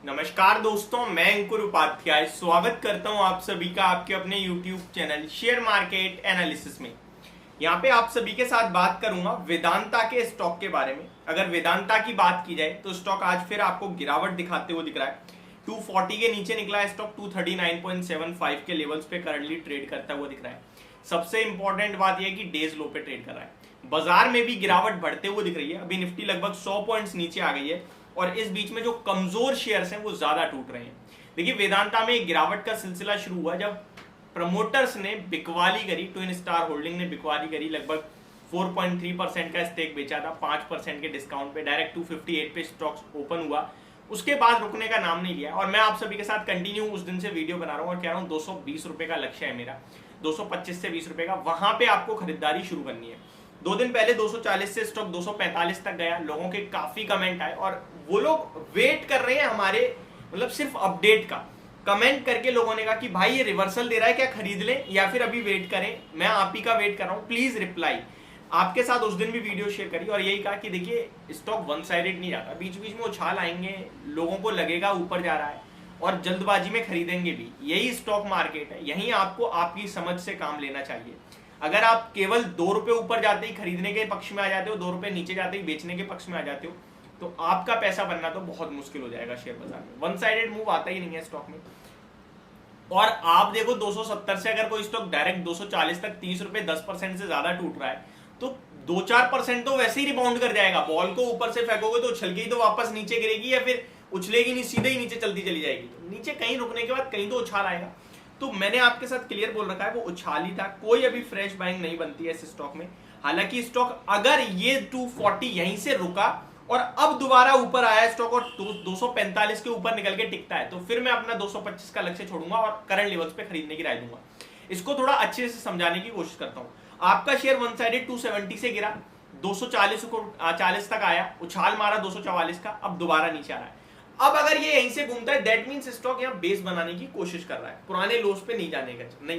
नमस्कार दोस्तों, मैं अंकुर उपाध्याय स्वागत करता हूं आप सभी का आपके अपने YouTube channel share market analysis में। यहां पे आप सभी के साथ बात करूंगा वेदांता के स्टॉक के बारे में। अगर वेदांता की बात की जाए तो स्टॉक आज फिर आपको गिरावट दिखाते हुए दिख रहा है। 240 के नीचे निकला है स्टॉक, 239.75 के लेवल्स पे करंटली ट्रेड करता हुआ दिख रहा है। सबसे इंपॉर्टेंट बात यह है कि डेज लो पे ट्रेड कर रहा है। बाजार में भी गिरावट बढ़ते हुए दिख रही है। अभी निफ्टी लगभग 100 पॉइंट्स नीचे आ गई है और इस बीच में जो कमजोर शेयर्स हैं वो ज्यादा टूट रहे हैं। देखिए, वेदांता में एक गिरावट का सिलसिला शुरू हुआ जब प्रमोटर्स ने बिकवाली करी, ट्विन स्टार होल्डिंग ने बिकवाली करी। लगभग 4.3% का स्टेक बेचा था 5% के डिस्काउंट पे। डायरेक्ट 258 पे स्टॉक ओपन हुआ, उसके बाद रुकने का नाम नहीं लिया। और मैं आप सभी के साथ कंटिन्यू उस दिन से वीडियो बना रहा हूँ और कह रहा हूँ 220 रुपए का लक्ष्य है मेरा, 225 से 20 रुपए का, वहां पे आपको खरीदारी शुरू करनी है। 2 दिन पहले 240 से स्टॉक 245 तक गया। लोगों के काफी कमेंट आए और वो लोग वेट कर रहे हैं हमारे, मतलब सिर्फ अपडेट का। कमेंट करके लोगों ने कहा कि भाई ये रिवर्सल दे रहा है, क्या खरीद लें या फिर अभी वेट करें। मैं आप ही का वेट कर रहा हूं, प्लीज रिप्लाई। आपके साथ उस दिन भी वीडियो शेयर करी और यही कहा कि देखिए, स्टॉक वन साइडेड नहीं जाता, बीच बीच में उछाल आएंगे, लोगों को लगेगा ऊपर जा रहा है और जल्दबाजी में खरीदेंगे भी। यही स्टॉक मार्केट है, यही आपको आपकी समझ से काम लेना चाहिए। अगर आप केवल 2 रुपए ऊपर जाते ही खरीदने के पक्ष में आ जाते हो, 2 रुपए नीचे जाते ही बेचने के पक्ष में आ जाते हो, तो आपका पैसा बनना तो बहुत मुश्किल हो जाएगा शेयर बाजार में। वन साइडेड मूव आता ही नहीं है स्टॉक में। और आप देखो 270 से अगर कोई स्टॉक डायरेक्ट 240 तक 30 रुपए 10% से ज्यादा टूट रहा है तो 2-4% तो वैसे ही रिबाउंड कर जाएगा। बॉल को ऊपर से फेंकोगे तो उछल के ही तो वापस नीचे गिरेगी, या फिर उछलेगी नहीं, सीधे ही नीचे चलती चली जाएगी। तो नीचे कहीं रुकने के बाद कहीं तो उछाल आएगा। तो मैंने आपके साथ क्लियर बोल रखा है, वो उछाल ही था। कोई अभी फ्रेश बाइंग नहीं बनती है इस स्टॉक में। हालांकि स्टॉक अगर ये 240 यहीं से रुका और अब दोबारा ऊपर आया स्टॉक और 245 के ऊपर निकल के टिकता है, तो फिर मैं अपना 225 का लक्ष्य छोड़ूंगा और करंट लेवल्स पे खरीदने की राय दूंगा। इसको थोड़ा अच्छे से समझाने की कोशिश करता हूं। आपका शेयर वन साइडेड 270 से गिरा, 240 को 40 तक आया, उछाल मारा 244 का, अब दोबारा नीचे आ रहा है। अब अगर ये यहीं से घूमता है, दैट मींस स्टॉक यहाँ बेस बनाने की कोशिश कर रहा है, पुराने लोस पे नहीं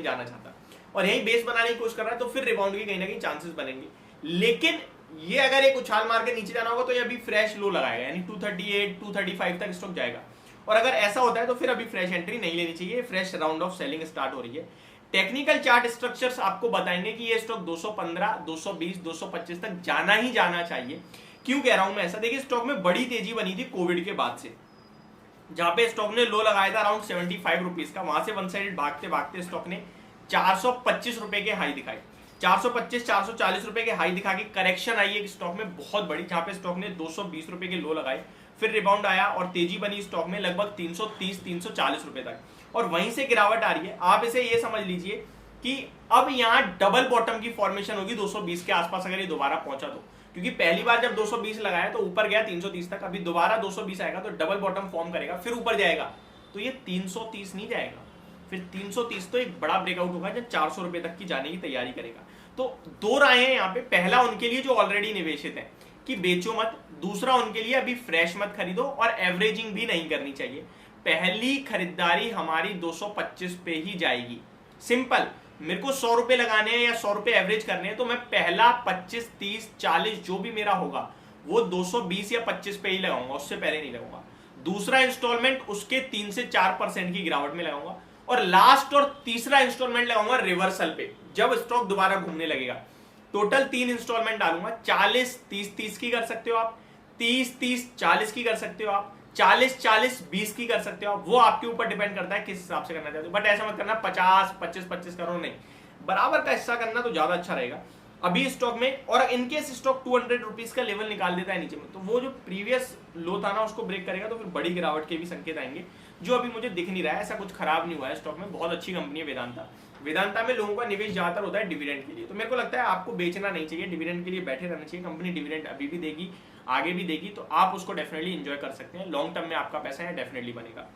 जाना चाहता और यहीं बेस बनाने की कोशिश कर रहा है, तो फिर रिबाउंड के कहीं ना कहीं चांसेस बनेंगे। लेकिन ये अगर एक उछाल मार के नीचे जाना होगा तो ये अभी फ्रेश लो लगाएगा, यानी 238 235 तक स्टॉक जाएगा। और अगर ऐसा होता है तो फिर अभी फ्रेश एंट्री नहीं लेनी चाहिए, fresh round of selling start हो रही है। टेक्निकल चार्ट स्ट्रक्चर्स आपको बताएंगे कि ये स्टॉक 215 220 225 तक जाना ही जाना चाहिए। क्यों कह रहा हूं मैं ऐसा? देखिए, स्टॉक में बड़ी तेजी बनी थी कोविड के बाद से, जहां पे स्टॉक ने लो लगाया था अराउंड 75 रुपीज का। वहां से वन साइड भागते भागते स्टॉक ने 425 रुपए के हाई दिखाई, 425 440 रुपए के हाई दिखा के करेक्शन आई है स्टॉक में बहुत बड़ी, जहां पे स्टॉक ने 220 रुपए के लो लगाए, फिर रिबाउंड आया और तेजी बनी स्टॉक में लगभग 330 340 रुपए तक, और वहीं से गिरावट आ रही है। आप इसे ये समझ लीजिए कि अब यहाँ डबल बॉटम की फॉर्मेशन होगी 220 के आसपास अगर ये दोबारा पहुंचा तो, क्योंकि पहली बार जब 220 लगाया तो ऊपर गया 330 तक, अभी दोबारा 220 आएगा तो डबल बॉटम फॉर्म करेगा, फिर ऊपर जाएगा तो ये 330 नहीं जाएगा, फिर 330 तो एक बड़ा ब्रेकआउट होगा जब 400 रुपए तक की जाने की तैयारी करेगा। तो दो राय हैं यहाँ पे। पहला उनके लिए जो ऑलरेडी निवेशित है कि बेचो मत, दूसरा उनके लिए अभी फ्रेश मत खरीदो और एवरेजिंग भी नहीं करनी चाहिए। पहली खरीदारी हमारी 225 पे ही जाएगी। सिंपल, मेरे को 100 रुपए लगाने हैं या 100 रुपए एवरेज करने हैं तो मैं पहला 25 30 40 जो भी मेरा होगा वो 220 या 25 पे ही लगाऊंगा, उससे पहले नहीं लगाऊंगा। दूसरा इंस्टॉलमेंट उसके 3 से 4% की गिरावट में लगाऊंगा और लास्ट और तीसरा इंस्टॉलमेंट लगाऊंगा रिवर्सल पे, जब स्टॉक दोबारा घूमने लगेगा। टोटल 3 इंस्टॉलमेंट डालूंगा। 40 30 30 की कर सकते हो आप, 30 30 40 की कर सकते हो आप, 40 40 20 की कर सकते हो आप। वो आपके ऊपर डिपेंड करता है किस हिसाब से करना चाहते हो। बट ऐसा मत करना 50 25 25 करो, नहीं, बराबर का हिस्सा करना तो ज्यादा अच्छा रहेगा अभी स्टॉक में। और इनकेस स्टॉक 200 रुपीज का लेवल निकाल देता है नीचे में, तो वो जो प्रीवियस लो था ना उसको ब्रेक करेगा, तो फिर बड़ी गिरावट के भी संकेत आएंगे, जो अभी मुझे दिख नहीं रहा है। ऐसा कुछ खराब नहीं हुआ है स्टॉक में, बहुत अच्छी कंपनी है वेदांता। वेदांता में लोगों का निवेश ज्यादातर होता है डिविडेंड के लिए, तो मेरे को लगता है आपको बेचना नहीं चाहिए, डिविडेंड के लिए बैठे रहना चाहिए। कंपनी डिविडेंड अभी भी देगी, आगे भी देगी, तो आप उसको डेफिनेटली एंजॉय कर सकते हैं। लॉन्ग टर्म में आपका पैसा है डेफिनेटली बनेगा।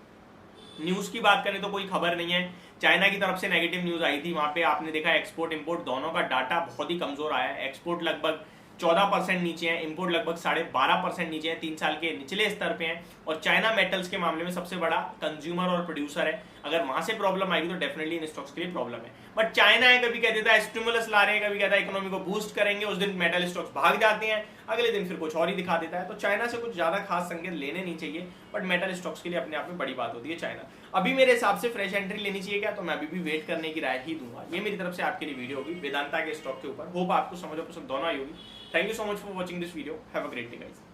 न्यूज की बात करें तो कोई खबर नहीं है। चाइना की तरफ से नेगेटिव न्यूज आई थी, वहां पे आपने देखा एक्सपोर्ट इंपोर्ट दोनों का डाटा बहुत ही कमजोर आया है। एक्सपोर्ट लगभग 14% नीचे है, इंपोर्ट लगभग 12.5% नीचे है, 3 साल के निचले स्तर पे हैं। और चाइना मेटल्स के मामले में सबसे बड़ा कंज्यूमर और प्रोड्यूसर है। अगर वहां से प्रॉब्लम आएगी तो डेफिनेटली इन स्टॉक्स के लिए प्रॉब्लम है। बट चाइना है, कभी कह देता है स्टिमुलस ला रहे हैं, कभी कहता है इकोनॉमी को बूस्ट करेंगे, उस दिन मेटल स्टॉक्स भाग जाते हैं। अगले दिन फिर कुछ और ही दिखा देता है। तो चाइना से कुछ ज्यादा खास संकेत लेने नहीं चाहिए, बट मेटल स्टॉक्स के लिए अपने आप में बड़ी बात होती है चाइना। अभी मेरे हिसाब से फ्रेश एंट्री लेनी चाहिए क्या, तो मैं अभी भी वेट करने की राय ही दूंगा। ये मेरी तरफ से आपके लिए वीडियो होगी वेदांता के स्टॉक के ऊपर। होप आपको समझ और पसंद दोनों आई होगी। Thank you so much for watching this video. Have a great day guys.